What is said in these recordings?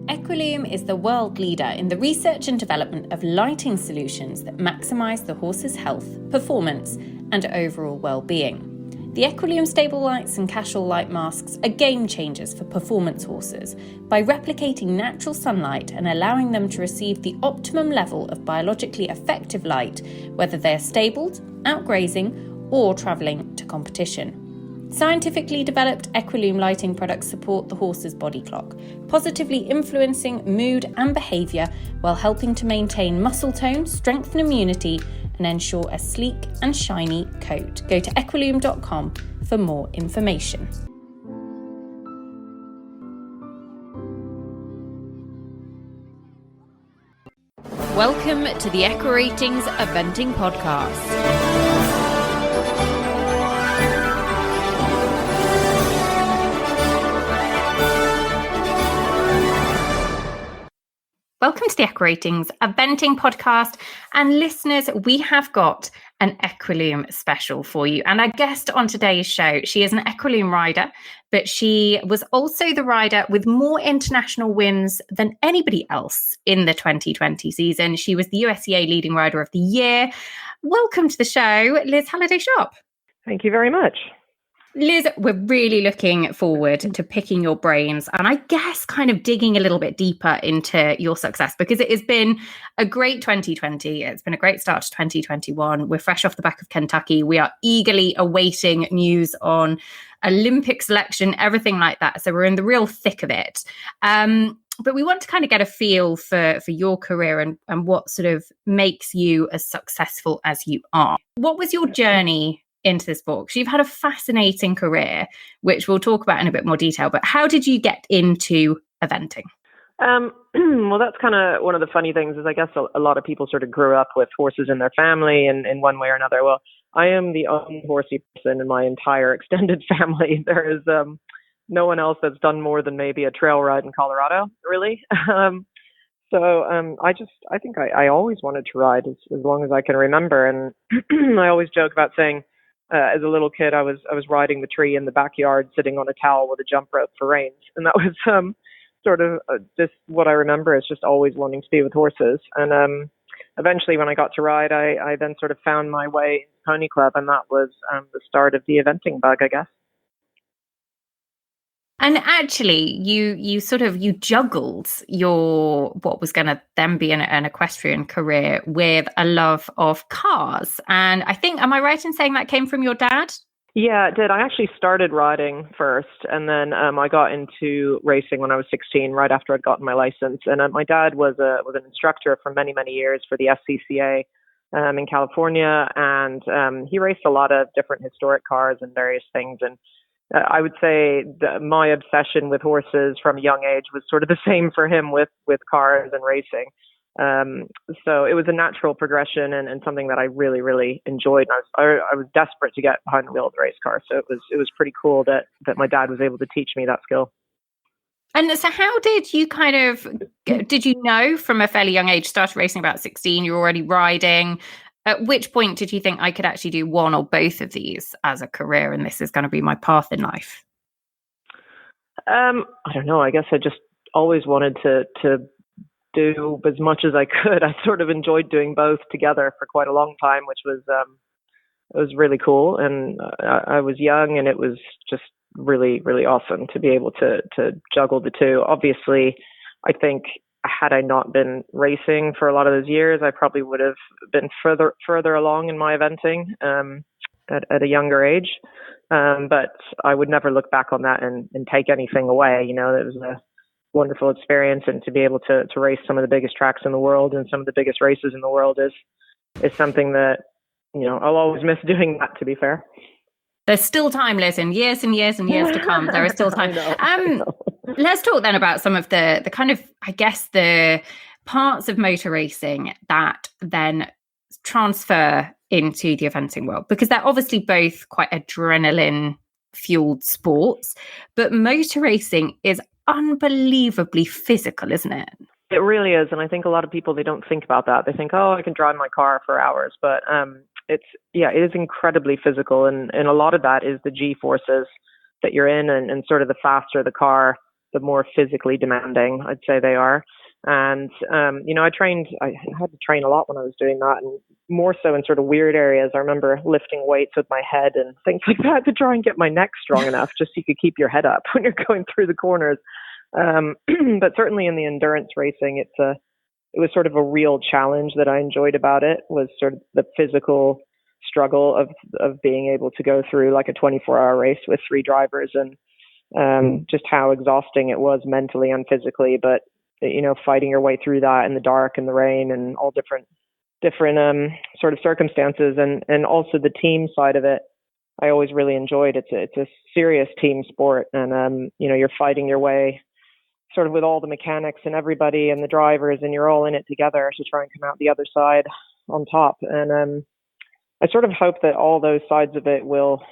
Equilume is the world leader in the research and development of lighting solutions that maximise the horse's health, performance, and overall well-being. The Equilume stable lights and casual light masks are game changers for performance horses by replicating natural sunlight and allowing them to receive the optimum level of biologically effective light, whether they are stabled, out grazing, or travelling to competition. Scientifically developed Equilume lighting products support the horse's body clock, positively influencing mood and behaviour while helping to maintain muscle tone, strengthen immunity, and ensure a sleek and shiny coat. Go to equilume.com for more information. Welcome to the EquiRatings Eventing Podcast. Welcome to the EquiRatings Eventing Podcast. And listeners, we have got an Equilume special for you. And our guest on today's show, she is an Equilume rider, but she was also the rider with more international wins than anybody else in the 2020 season. She was the USEA Leading Rider of the Year. Welcome to the show, Liz Halliday-Sharp. Thank you very much. Liz, we're really looking forward to picking your brains and I guess kind of digging a little bit deeper into your success, because it has been a great 2020. It's been a great start to 2021. We're fresh off the back of Kentucky. We are eagerly awaiting news on Olympic selection, everything like that. So we're in the real thick of it. But we want to kind of get a feel for your career and what sort of makes you as successful as you are. What was your journey into this book? You've had a fascinating career, which we'll talk about in a bit more detail, but how did you get into eventing? Well, that's kind of one of the funny things is I guess a lot of people sort of grew up with horses in their family and in one way or another. Well, I am the only horsey person in my entire extended family. There is no one else that's done more than maybe a trail ride in Colorado, really. I think I always wanted to ride as long as I can remember. And I always joke about saying, as a little kid, I was riding the tree in the backyard, sitting on a towel with a jump rope for reins, and that was sort of just what I remember is just always wanting to be with horses. And eventually, when I got to ride, I then sort of found my way in the Pony Club, and that was the start of the eventing bug, I guess. And actually, you juggled your what was going to then be an equestrian career with a love of cars. And I think, am I right in saying that came from your dad? Yeah, it did. I actually started riding first, and then I got into racing when I was 16, right after I'd gotten my license. And my dad was an instructor for many, many years for the SCCA in California, and he raced a lot of different historic cars and various things. And I would say that my obsession with horses from a young age was sort of the same for him with cars and racing. So it was a natural progression and something that I really, really enjoyed. And I was desperate to get behind the wheel of the race car. So it was pretty cool that my dad was able to teach me that skill. And so how did you did you know from a fairly young age, started racing about 16, you're already riding? At which point did you think I could actually do one or both of these as a career and this is going to be my path in life? I don't know. I guess I just always wanted to do as much as I could. I sort of enjoyed doing both together for quite a long time, which was it was really cool. And I was young, and it was just really, really awesome to be able to juggle the two. Obviously, I think had I not been racing for a lot of those years, I probably would have been further along in my eventing at a younger age. But I would never look back on that and take anything away. You know, it was a wonderful experience, and to be able to race some of the biggest tracks in the world and some of the biggest races in the world is something that, you know, I'll always miss doing that, to be fair. There's still time, Liz, in years and years and years to come. There is still time. I know. Let's talk then about some of the kind of, I guess, the parts of motor racing that then transfer into the eventing world, because they're obviously both quite adrenaline fueled sports, but motor racing is unbelievably physical, isn't it? It really is. And I think a lot of people, they don't think about that. They think, oh, I can drive my car for hours, but it is incredibly physical. And a lot of that is the G forces that you're in, and sort of the faster the car the more physically demanding, I'd say they are. And, I had to train a lot when I was doing that, and more so in sort of weird areas. I remember lifting weights with my head and things like that to try and get my neck strong enough just so you could keep your head up when you're going through the corners. But certainly in the endurance racing, it was sort of a real challenge that I enjoyed about it, was sort of the physical struggle of being able to go through like a 24-hour race with 3 drivers, and just how exhausting it was mentally and physically. But fighting your way through that in the dark and the rain and all different sort of circumstances, and also the team side of it, I always really enjoyed. It's a serious team sport, and you're fighting your way sort of with all the mechanics and everybody and the drivers, and you're all in it together to try and come out the other side on top. And I sort of hope that all those sides of it will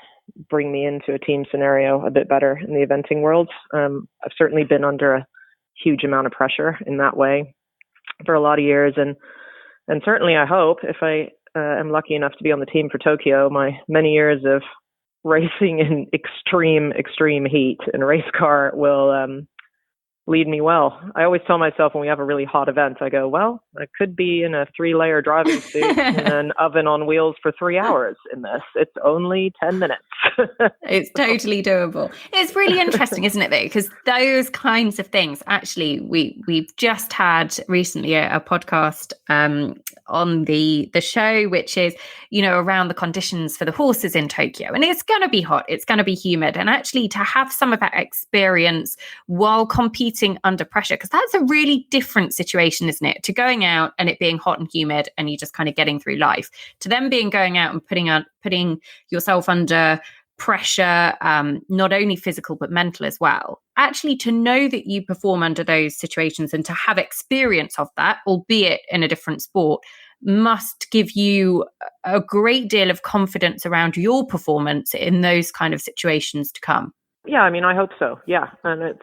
bring me into a team scenario a bit better in the eventing world. I've certainly been under a huge amount of pressure in that way for a lot of years, and certainly I hope, if I am lucky enough to be on the team for Tokyo, my many years of racing in extreme heat in a race car will lead me well. I always tell myself when we have a really hot event, I go, well, I could be in a 3-layer driving suit in an oven on wheels for 3 hours in this. It's only 10 minutes. It's totally doable. It's really interesting, isn't it, though? Because those kinds of things, actually, we've just had recently a podcast on the show, which is, around the conditions for the horses in Tokyo. And it's going to be hot. It's going to be humid. And actually to have some of that experience while competing under pressure, because that's a really different situation, isn't it? To going out and it being hot and humid and you just kind of getting through life, to then going out and putting yourself under pressure, not only physical but mental as well. Actually, to know that you perform under those situations and to have experience of that, albeit in a different sport, must give you a great deal of confidence around your performance in those kind of situations to come. Yeah, I mean, I hope so. Yeah. And it's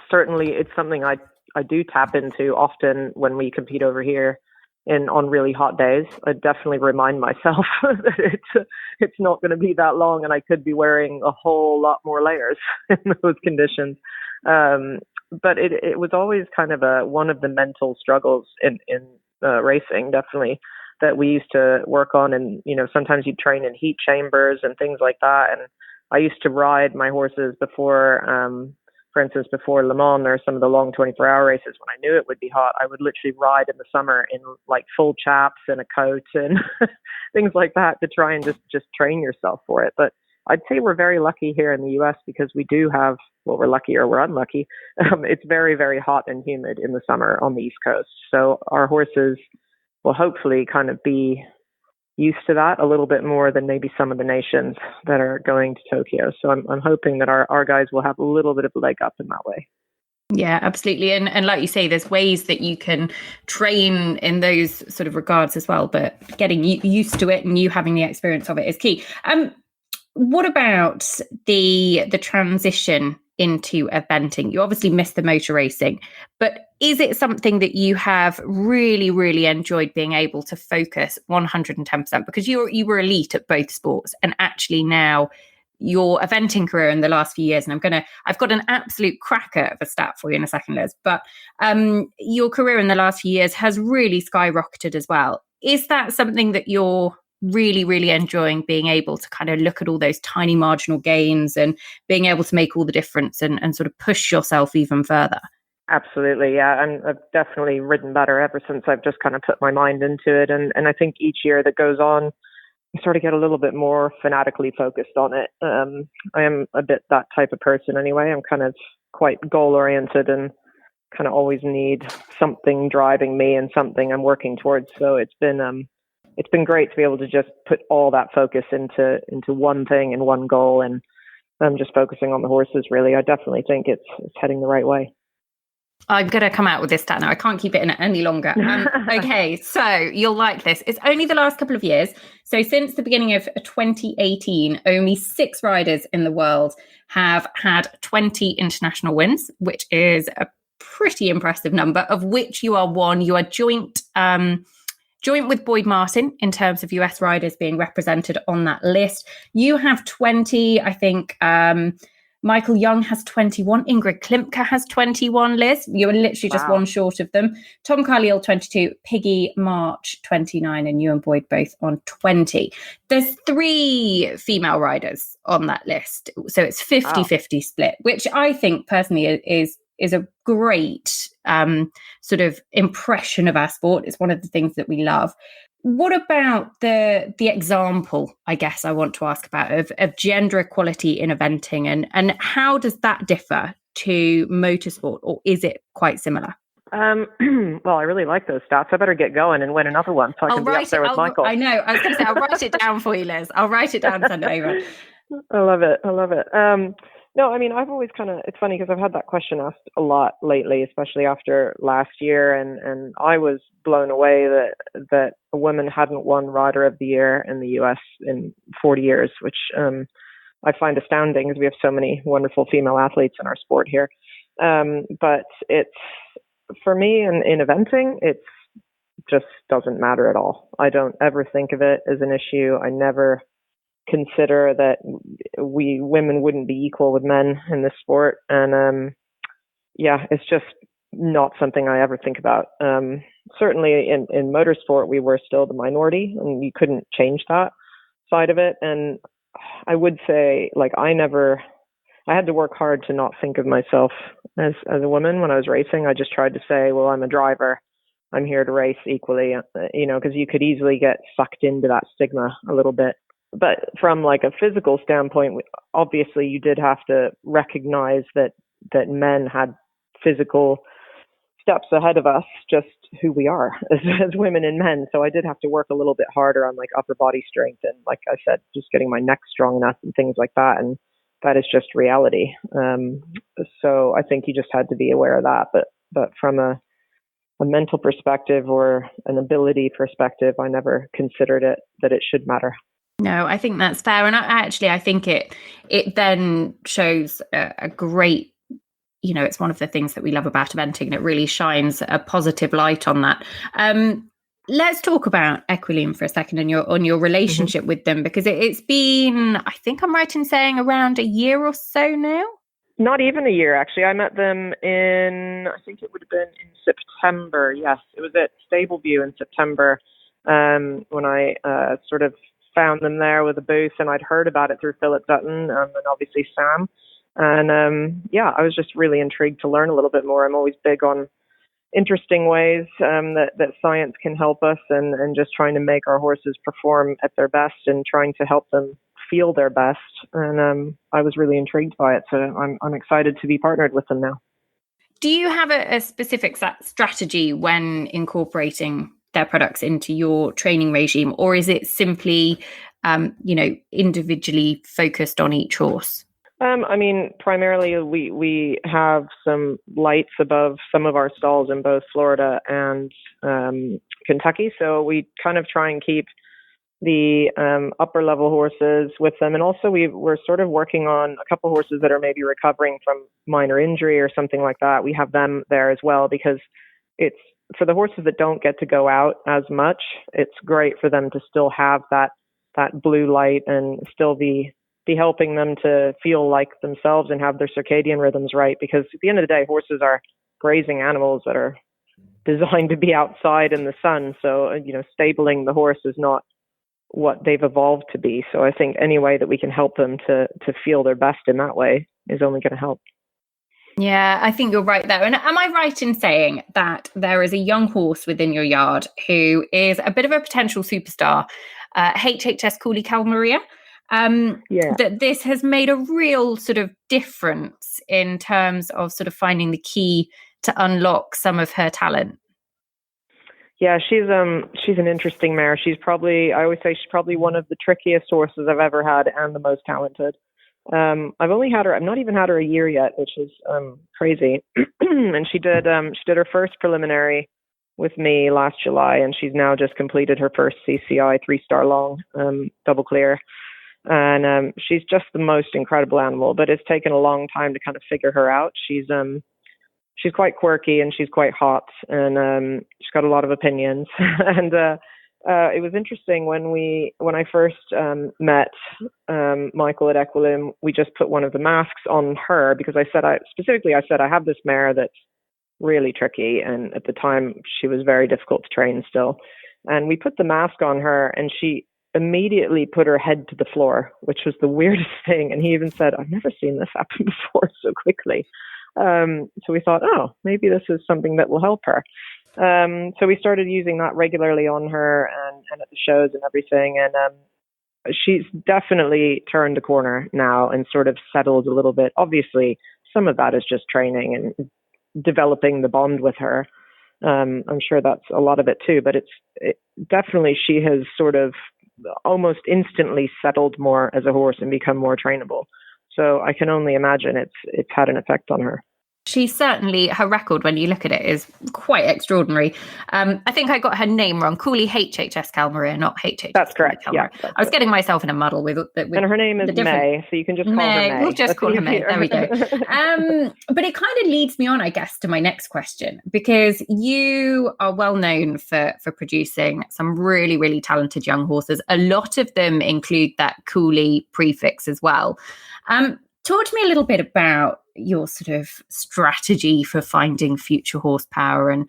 something I do tap into often when we compete over here on really hot days. I definitely remind myself that it's not going to be that long and I could be wearing a whole lot more layers in those conditions. But it was always kind of one of the mental struggles in racing, definitely, that we used to work on. And, sometimes you'd train in heat chambers and things like that. And I used to ride my horses before, for instance, before Le Mans or some of the long 24-hour races. When I knew it would be hot, I would literally ride in the summer in like full chaps and a coat and things like that to try and just train yourself for it. But I'd say we're very lucky here in the US because we do have, well, we're lucky or we're unlucky. It's very, very hot and humid in the summer on the East Coast. So our horses will hopefully kind of be used to that a little bit more than maybe some of the nations that are going to Tokyo. So I'm hoping that our guys will have a little bit of a leg up in that way. Yeah, absolutely. And like you say, there's ways that you can train in those sort of regards as well, but getting used to it and you having the experience of it is key. What about the transition into eventing? You obviously missed the motor racing, but is it something that you have really, really enjoyed being able to focus 110%? Because you were elite at both sports, and actually now your eventing career in the last few years, and I've got an absolute cracker of a stat for you in a second, Liz, but your career in the last few years has really skyrocketed as well. Is that something that you're really, really enjoying, being able to kind of look at all those tiny marginal gains and being able to make all the difference and sort of push yourself even further? Absolutely. Yeah. I've definitely ridden better ever since I've just kind of put my mind into it. And I think each year that goes on, I sort of get a little bit more fanatically focused on it. I am a bit that type of person anyway. I'm kind of quite goal oriented and kind of always need something driving me and something I'm working towards. So it's been great to be able to just put all that focus into one thing and one goal, and I'm just focusing on the horses, really. I definitely think it's heading the right way. I'm going to come out with this stat now. I can't keep it in any longer. Okay, so you'll like this. It's only the last couple of years. So since the beginning of 2018, only 6 riders in the world have had 20 international wins, which is a pretty impressive number, of which you are one. You are joint with Boyd Martin in terms of US riders being represented on that list. You have 20, I think, Michael Young has 21. Ingrid Klimke has 21, Liz. You're literally just one short of them. Tom Carlyle, 22. Piggy March, 29. And you and Boyd both on 20. There's 3 female riders on that list. So it's 50-50 split, which I think personally is a great sort of impression of our sport. It's one of the things that we love. What about the example, I guess I want to ask about, of gender equality in eventing, and how does that differ to motorsport, or is it quite similar? Well, I really like those stats. I better get going and win another one so I can be up there with Michael. I know. I was going to say, I'll write it down for you, Liz. I'll write it down and send it over. I love it. No, I mean, I've always it's funny because I've had that question asked a lot lately, especially after last year. And I was blown away that a woman hadn't won Rider of the Year in the US in 40 years, which I find astounding because we have so many wonderful female athletes in our sport here. But it's, for me in eventing, it just doesn't matter at all. I don't ever think of it as an issue. I never consider that we women wouldn't be equal with men in this sport, and it's just not something I ever think about. Certainly in motorsport we were still the minority, and you couldn't change that side of it. And I would say, like, I had to work hard to not think of myself as a woman when I was racing. I just tried to say, well, I'm a driver, I'm here to race equally, because you could easily get sucked into that stigma a little bit. But from like a physical standpoint, obviously you did have to recognize that men had physical steps ahead of us, just who we are as women and men. So I did have to work a little bit harder on like upper body strength and, like I said, just getting my neck strong enough and things like that. And that is just reality. So I think you just had to be aware of that. But from a mental perspective or an ability perspective, I never considered it that it should matter. No, I think that's fair. And I think it then shows a great, it's one of the things that we love about eventing, and it really shines a positive light on that. Let's talk about Equilume for a second and your relationship with them, because it's been, I think I'm right in saying, around a year or so now? Not even a year, actually. I met them I think it would have been in September. Yes, it was at Stableview in September when I sort of found them there with a booth, and I'd heard about it through Philip Dutton and obviously Sam. And I was just really intrigued to learn a little bit more. I'm always big on interesting ways that science can help us, and just trying to make our horses perform at their best and trying to help them feel their best. And I was really intrigued by it. So I'm excited to be partnered with them now. Do you have a specific strategy when incorporating their products into your training regime, or is it simply, individually focused on each horse? I mean, primarily we have some lights above some of our stalls in both Florida and Kentucky. So we kind of try and keep the upper level horses with them. And also we're sort of working on a couple horses that are maybe recovering from minor injury or something like that. We have them there as well, because it's, for the horses that don't get to go out as much, it's great for them to still have that blue light and still be helping them to feel like themselves and have their circadian rhythms right. Because at the end of the day, horses are grazing animals that are designed to be outside in the sun. So, stabling the horse is not what they've evolved to be. So I think any way that we can help them to feel their best in that way is only going to help. Yeah, I think you're right there. And am I right in saying that there is a young horse within your yard who is a bit of a potential superstar, HHS Cooley Calmaria? That this has made a real sort of difference in terms of sort of finding the key to unlock some of her talent. Yeah, she's an interesting mare. I always say she's probably one of the trickiest horses I've ever had and the most talented. I've not even had her a year yet, which is crazy. And she did her first preliminary with me last July, and she's now just completed her first CCI 3-star long double clear. And she's just the most incredible animal, but it's taken a long time to kind of figure her out. She's quite quirky and she's quite hot, and she's got a lot of opinions. And It was interesting when I first met Michael at Equilume. We just put one of the masks on her because I said I have this mare that's really tricky, and at the time she was very difficult to train still. And we put the mask on her, and she immediately put her head to the floor, which was the weirdest thing. And he even said, "I've never seen this happen before so quickly." So we thought, oh, maybe this is something that will help her. So we started using that regularly on her and at the shows and everything. And she's definitely turned a corner now and sort of settled a little bit. Obviously, some of that is just training and developing the bond with her. I'm sure that's a lot of it too, but it definitely, she has sort of almost instantly settled more as a horse and become more trainable. So I can only imagine it's had an effect on her. She's certainly, her record, when you look at it, is quite extraordinary. I think I got her name wrong. Cooley HHS Calmaria, not HHS. That's correct. Yeah, I was getting myself in a muddle with and her name is May, so you can just call her May. We'll just call her May. There we go. But it kind of leads me on, I guess, to my next question, because you are well known for producing some really, really talented young horses. A lot of them include that Cooley prefix as well. Talk to me a little bit about your sort of strategy for finding future horsepower and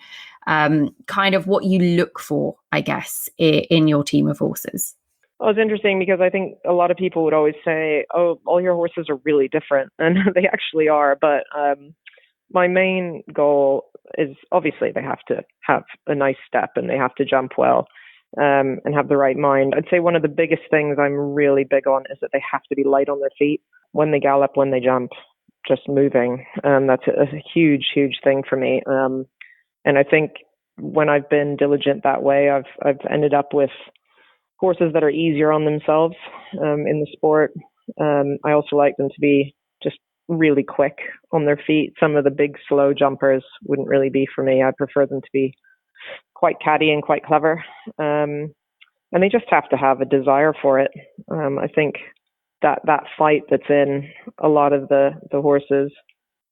kind of what you look for, I guess, in your team of horses. Well, it's interesting because I think a lot of people would always say, oh, all your horses are really different. And they actually are. But my main goal is obviously they have to have a nice step and they have to jump well and have the right mind. I'd say one of the biggest things I'm really big on is that they have to be light on their feet when they gallop, when they jump, just moving. That's a huge, huge thing for me. And I think when I've been diligent that way, I've ended up with horses that are easier on themselves in the sport. I also like them to be just really quick on their feet. Some of the big, slow jumpers wouldn't really be for me. I prefer them to be quite catty and quite clever. And they just have to have a desire for it. I think that fight that's in a lot of the horses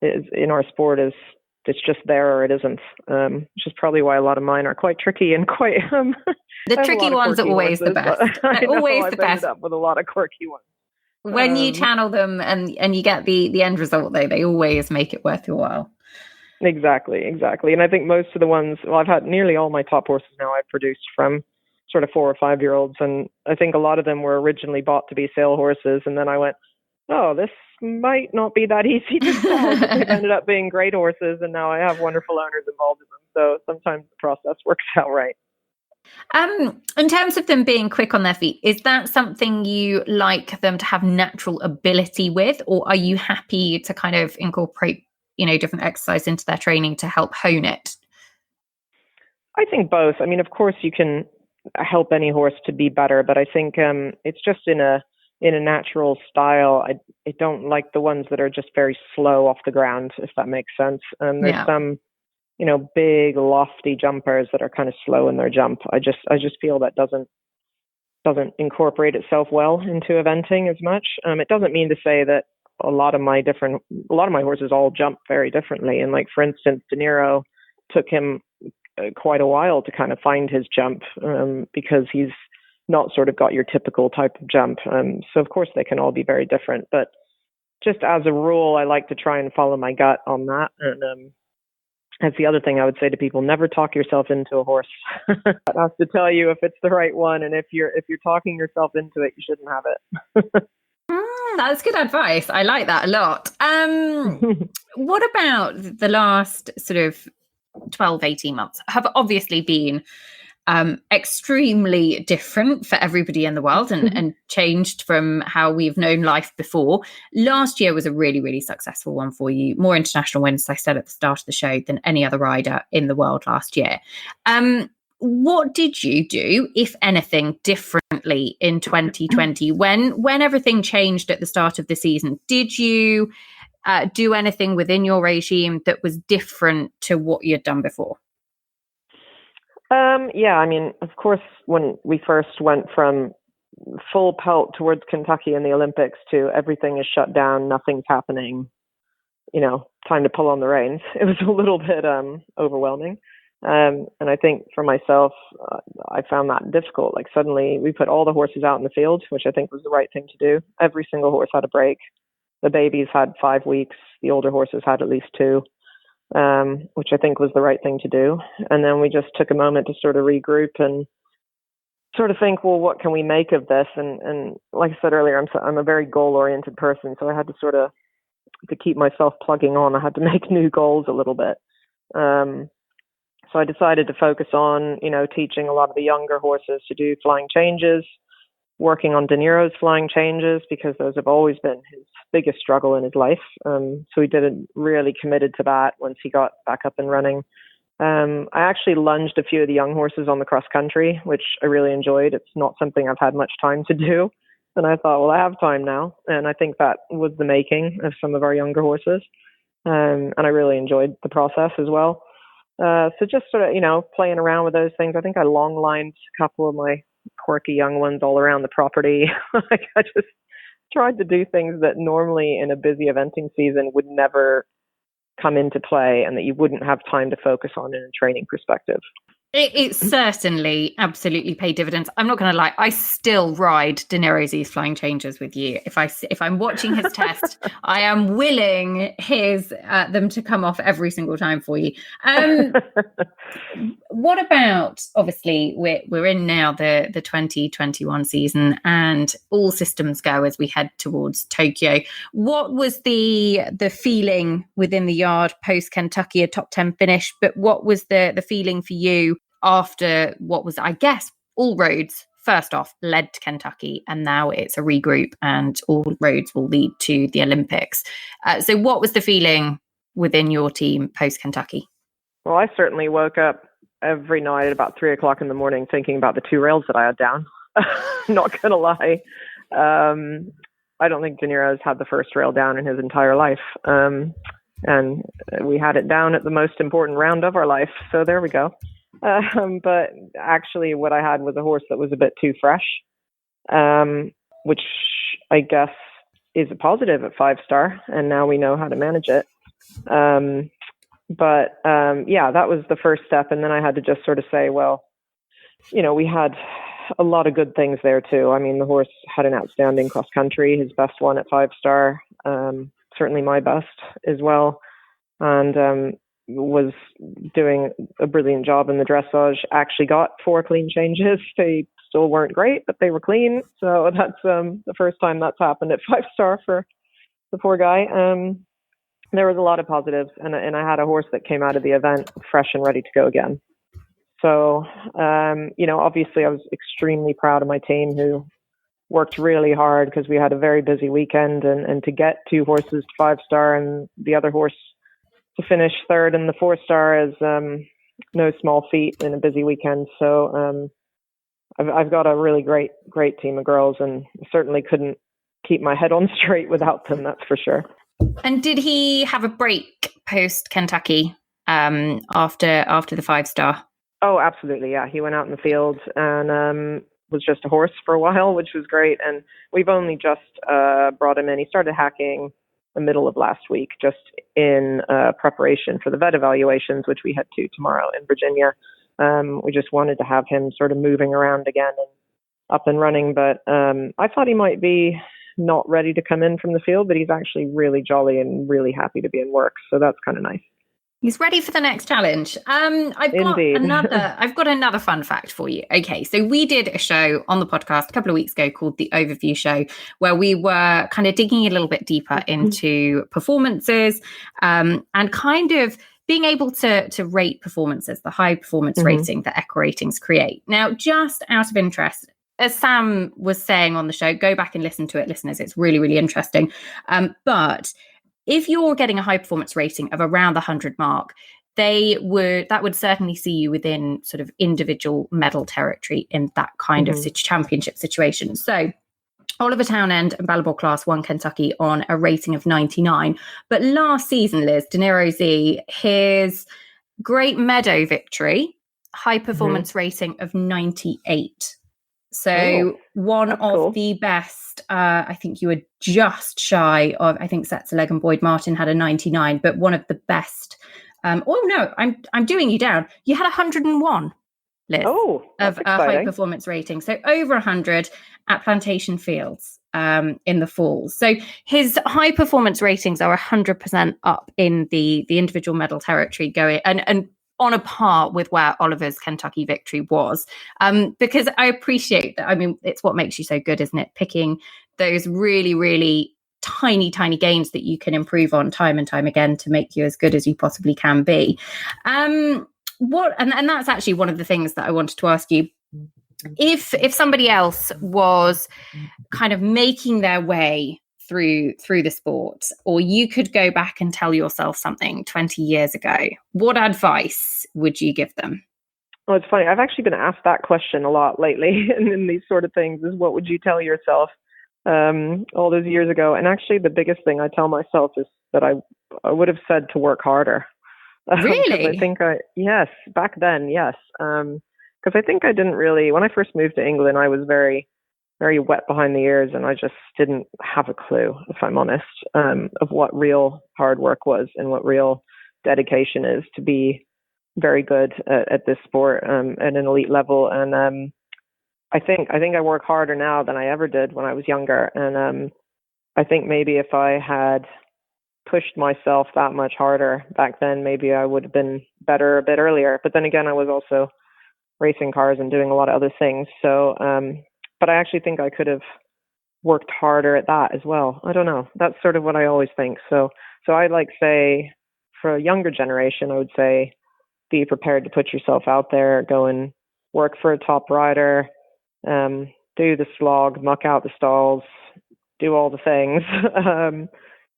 is in our sport is it's just there or it isn't, which is probably why a lot of mine are quite tricky and quite the tricky ones are always horses, the best. They're always the best. Ended up with a lot of quirky ones. When you channel them and you get the end result, though, they always make it worth your while. Exactly. And I think most of the ones, well, I've had nearly all my top horses now I've produced from sort of 4 or 5 year olds, and I think a lot of them were originally bought to be sale horses, and then I went, oh, this might not be that easy to sell, but they've ended up being great horses, and now I have wonderful owners involved in them. So sometimes the process works out right. In terms of them being quick on their feet, is that something you like them to have natural ability with, or are you happy to kind of incorporate, different exercise into their training to help hone it? I think both. I mean, of course, you can help any horse to be better, but I think it's just in a natural style. I don't like the ones that are just very slow off the ground, if that makes sense. There's some, big lofty jumpers that are kind of slow in their jump. I just feel that doesn't incorporate itself well into eventing as much. It doesn't mean to say that a lot of my horses all jump very differently. And like, for instance, De Niro took him quite a while to kind of find his jump because he's not sort of got your typical type of jump. So of course they can all be very different, but just as a rule, I like to try and follow my gut on that. And that's the other thing I would say to people: never talk yourself into a horse. I have to tell you if it's the right one, and if you're talking yourself into it, you shouldn't have it. That's good advice. I like that a lot. What about the last sort of 12, 18 months have obviously been extremely different for everybody in the world and changed from how we've known life before. Last year was a really, really successful one for you. More international wins, as I said at the start of the show, than any other rider in the world last year. What did you do, if anything, differently in 2020 when everything changed at the start of the season? Did you do anything within your regime that was different to what you'd done before? Yeah, I mean, of course, when we first went from full pelt towards Kentucky in the Olympics to everything is shut down, nothing's happening, time to pull on the reins, it was a little bit overwhelming. And I think for myself, I found that difficult. Like suddenly we put all the horses out in the field, which I think was the right thing to do. Every single horse had a break. The babies had 5 weeks. The older horses had at least 2, which I think was the right thing to do. And then we just took a moment to sort of regroup and sort of think, well, what can we make of this? And like I said earlier, I'm a very goal-oriented person, so I had to sort of, to keep myself plugging on, I had to make new goals a little bit. So I decided to focus on, teaching a lot of the younger horses to do flying changes, working on De Niro's flying changes, because those have always been his biggest struggle in his life. So he didn't really committed to that once he got back up and running. I actually lunged a few of the young horses on the cross country, which I really enjoyed. It's not something I've had much time to do. And I thought, well, I have time now. And I think that was the making of some of our younger horses. And I really enjoyed the process as well. So just sort of, playing around with those things. I think I long lined a couple of my quirky young ones all around the property. Like I just tried to do things that normally in a busy eventing season would never come into play and that you wouldn't have time to focus on in a training perspective. It certainly absolutely paid dividends. I'm not going to lie. I still ride De Niro's flying changes with you. If I'm watching his test, I am willing them to come off every single time for you. What about, obviously, we're in now the 2021 season and all systems go as we head towards Tokyo. What was the feeling within the yard post Kentucky, a top 10 finish? But what was the feeling for you after what was, I guess, all roads first off led to Kentucky, and now it's a regroup and all roads will lead to the Olympics. So what was the feeling within your team post Kentucky? Well, I certainly woke up every night at about 3:00 in the morning thinking about the 2 rails that I had down. Not going to lie. I don't think De Niro's had the first rail down in his entire life. And we had it down at the most important round of our life. So there we go. But actually what I had was a horse that was a bit too fresh, which I guess is a positive at 5-star. And now we know how to manage it. But that was the first step. And then I had to just sort of say, well, we had a lot of good things there too. I mean, the horse had an outstanding cross country, his best one at 5-star, certainly my best as well. And was doing a brilliant job in the dressage. Actually got 4 clean changes. They still weren't great, but they were clean. So that's the first time that's happened at 5-star for the poor guy. There was a lot of positives, and I had a horse that came out of the event fresh and ready to go again. So, obviously I was extremely proud of my team who worked really hard because we had a very busy weekend, and to get 2 horses to 5-star and the other horse to finish 3rd in the 4-star is no small feat in a busy weekend. So I've got a really great team of girls, and certainly couldn't keep my head on straight without them, that's for sure. And did he have a break post Kentucky after the 5-star? Oh, absolutely. Yeah. He went out in the field and was just a horse for a while, which was great. And we've only just brought him in. He started hacking the middle of last week, just in preparation for the vet evaluations, which we head to tomorrow in Virginia. We just wanted to have him sort of moving around again and up and running. But I thought he might be not ready to come in from the field, but he's actually really jolly and really happy to be in work. So that's kind of nice. He's ready for the next challenge. I've got another fun fact for you. Okay, so we did a show on the podcast a couple of weeks ago called The Overview Show, where we were kind of digging a little bit deeper into performances and kind of being able to rate performances, the high performance rating that EquiRatings create. Now, just out of interest, as Sam was saying on the show, go back and listen to it, listeners. It's really, really interesting. But if you're getting a high performance rating of around the 100 mark, that would certainly see you within sort of individual medal territory in that kind of championship situation. So Oliver Townend and Ballabor Class won Kentucky on a rating of 99. But last season, Liz, De Niro Z, his Great Meadow victory, high performance rating of 98. So one of cool. The best, I think you were just shy of, I think Setzer Leg and Boyd Martin had a 99, but one of the best Oh no, I'm doing you down. You had 101, Liz, of a high performance rating. So over 100 at Plantation Fields in the Falls. So his high performance ratings are 100% up in the individual medal territory, going and on a par with where Oliver's Kentucky victory was. Because I appreciate that. I mean, it's what makes you so good, isn't it? Picking those really, really tiny gains that you can improve on time and time again to make you as good as you possibly can be. And that's actually one of the things that I wanted to ask you. If somebody else was kind of making their way through the sport, or you could go back and tell yourself something 20 years ago, what advice would you give them? Oh, it's funny. I've actually been asked that question a lot lately in these sort of things, is what would you tell yourself all those years ago? And actually the biggest thing I tell myself is that I would have said to work harder. Really? I think yes, back then, yes. Because I think I didn't really, when I first moved to England, I was very, very wet behind the ears, and I just didn't have a clue, if I'm honest, of what real hard work was and what real dedication is to be very good at this sport at an elite level. And I think I work harder now than I ever did when I was younger. And I think maybe if I had pushed myself that much harder back then, maybe I would have been better a bit earlier. But then again, I was also racing cars and doing a lot of other things. So, but I actually think I could have worked harder at that as well. I don't know. That's sort of what I always think. So I like say for a younger generation, I would say be prepared to put yourself out there, go and work for a top rider, do the slog, muck out the stalls, do all the things,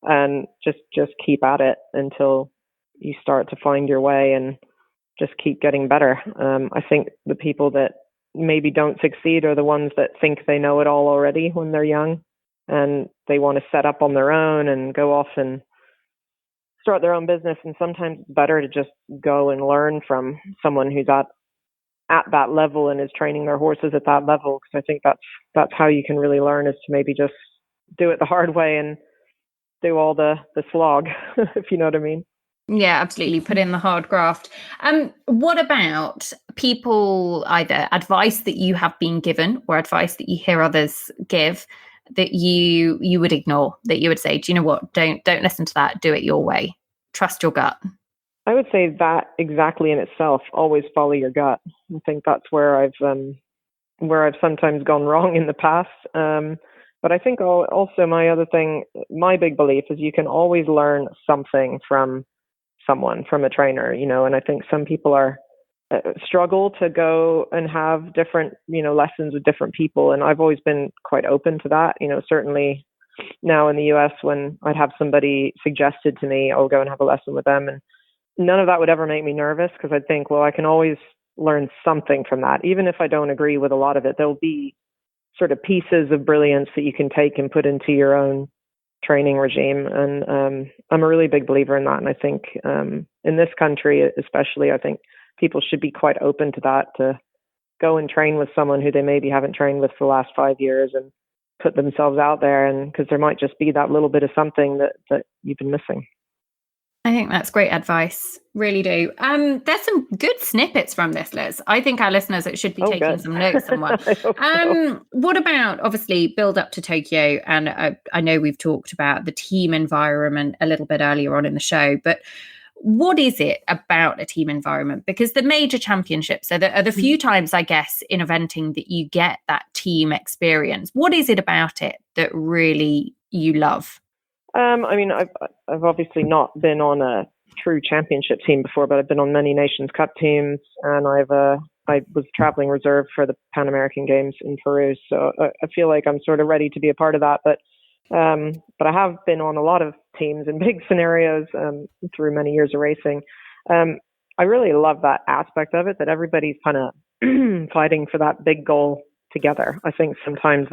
and just keep at it until you start to find your way and just keep getting better. I think the people that maybe don't succeed are the ones that think they know it all already when they're young, and they want to set up on their own and go off and start their own business. And sometimes it's better to just go and learn from someone who's at that level and is training their horses at that level. Because I think that's how you can really learn, is to maybe just do it the hard way and do all the slog, if you know what I mean. Yeah, absolutely. Put in the hard graft. What about people, either advice that you have been given or advice that you hear others give that you would ignore, that you would say, do you know what? Don't listen to that. Do it your way. Trust your gut. I would say that exactly in itself, always follow your gut. I think that's where I've sometimes gone wrong in the past. But I think also my big belief is you can always learn something from someone, from a trainer, and I think some people struggle to go and have different, lessons with different people. And I've always been quite open to that. Certainly now in the US, when I'd have somebody suggested to me, I'll go and have a lesson with them. And none of that would ever make me nervous, because I think, well, I can always learn something from that. Even if I don't agree with a lot of it, there'll be sort of pieces of brilliance that you can take and put into your own training regime. And I'm a really big believer in that. And I think in this country especially, I think people should be quite open to that, to go and train with someone who they maybe haven't trained with for the last 5 years and put themselves out there. And because there might just be that little bit of something that you've been missing. I think that's great advice. Really do. There's some good snippets from this, Liz. I think our listeners should be taking some notes somewhere. What about, obviously, build up to Tokyo? And I know we've talked about the team environment a little bit earlier on in the show, but what is it about a team environment? Because the major championships are the few times, I guess, in eventing that you get that team experience. What is it about it that really you love? I mean, I've obviously not been on a true championship team before, but I've been on many Nations Cup teams, and I was traveling reserve for the Pan American Games in Peru. So I feel like I'm sort of ready to be a part of that. But I have been on a lot of teams in big scenarios through many years of racing. I really love that aspect of it, that everybody's kind of fighting for that big goal together. I think sometimes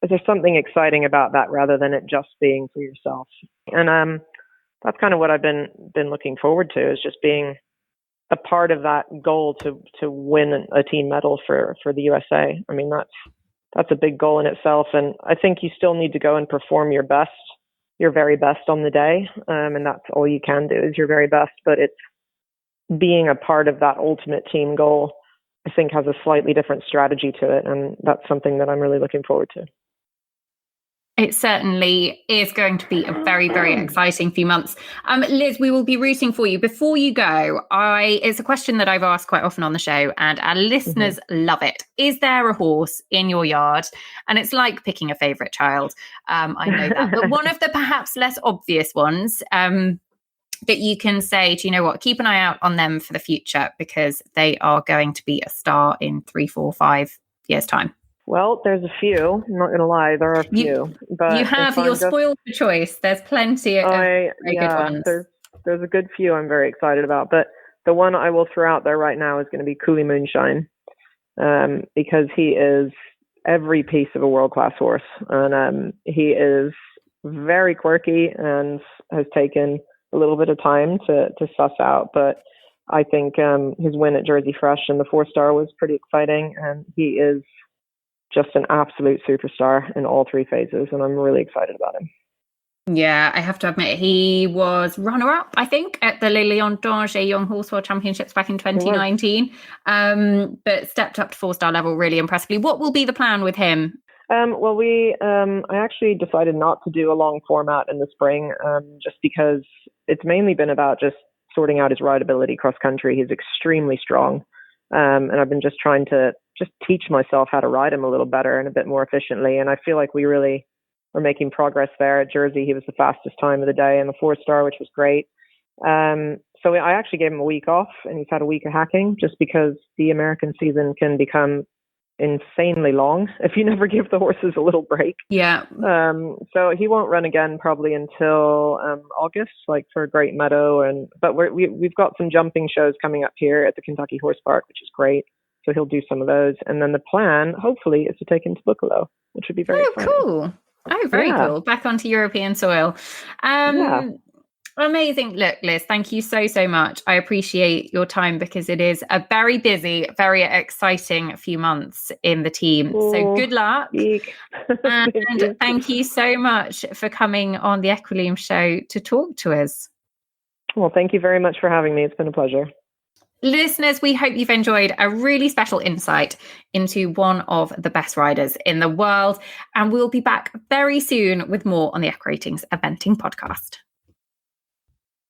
there's something exciting about that, rather than it just being for yourself. And that's kind of what I've been looking forward to, is just being a part of that goal to win a team medal for the USA. I mean, that's a big goal in itself. And I think you still need to go and perform your best your very best on the day. And that's all you can do is your very best. But it's being a part of that ultimate team goal, I think, has a slightly different strategy to it. And that's something that I'm really looking forward to. It certainly is going to be a very, very exciting few months. Liz, we will be rooting for you. Before you go, it's a question that I've asked quite often on the show, and our listeners love it. Is there a horse in your yard? And it's like picking a favourite child. I know that. But one of the perhaps less obvious ones that you can say, do you know what, keep an eye out on them for the future, because they are going to be a star in 3, 4, 5 years' time. Well, there's a few. I'm not going to lie, there are a few. But you're spoiled for choice. There's plenty of very good ones. There's a good few I'm very excited about. But the one I will throw out there right now is going to be Cooley Moonshine, because he is every piece of a world-class horse. And he is very quirky and has taken a little bit of time to suss out. But I think his win at Jersey Fresh in the 4-star was pretty exciting. And he is just an absolute superstar in all 3 phases, and I'm really excited about him. Yeah, I have to admit, he was runner-up, I think, at the Le Lion d'Angers Young Horse World Championships back in 2019, but stepped up to 4-star level really impressively. What will be the plan with him? Well, I actually decided not to do a long format in the spring, just because it's mainly been about just sorting out his rideability cross-country. He's extremely strong, and I've been just trying to just teach myself how to ride him a little better and a bit more efficiently. And I feel like we really are making progress there. At Jersey, he was the fastest time of the day in the 4-star, which was great. So I actually gave him a week off, and he's had a week of hacking, just because the American season can become insanely long if you never give the horses a little break. Yeah. So he won't run again probably until August, like for Great Meadow. But we've got some jumping shows coming up here at the Kentucky Horse Park, which is great. So he'll do some of those. And then the plan, hopefully, is to take him to Buccalo, which would be very exciting. Cool. Oh, very cool. Back onto European soil. Amazing. Look, Liz, thank you so, so much. I appreciate your time, because it is a very busy, very exciting few months in the team. So good luck. And thank you so much for coming on the Equilume show to talk to us. Well, thank you very much for having me. It's been a pleasure. Listeners, we hope you've enjoyed a really special insight into one of the best riders in the world. And we'll be back very soon with more on the EquiRatings Eventing podcast.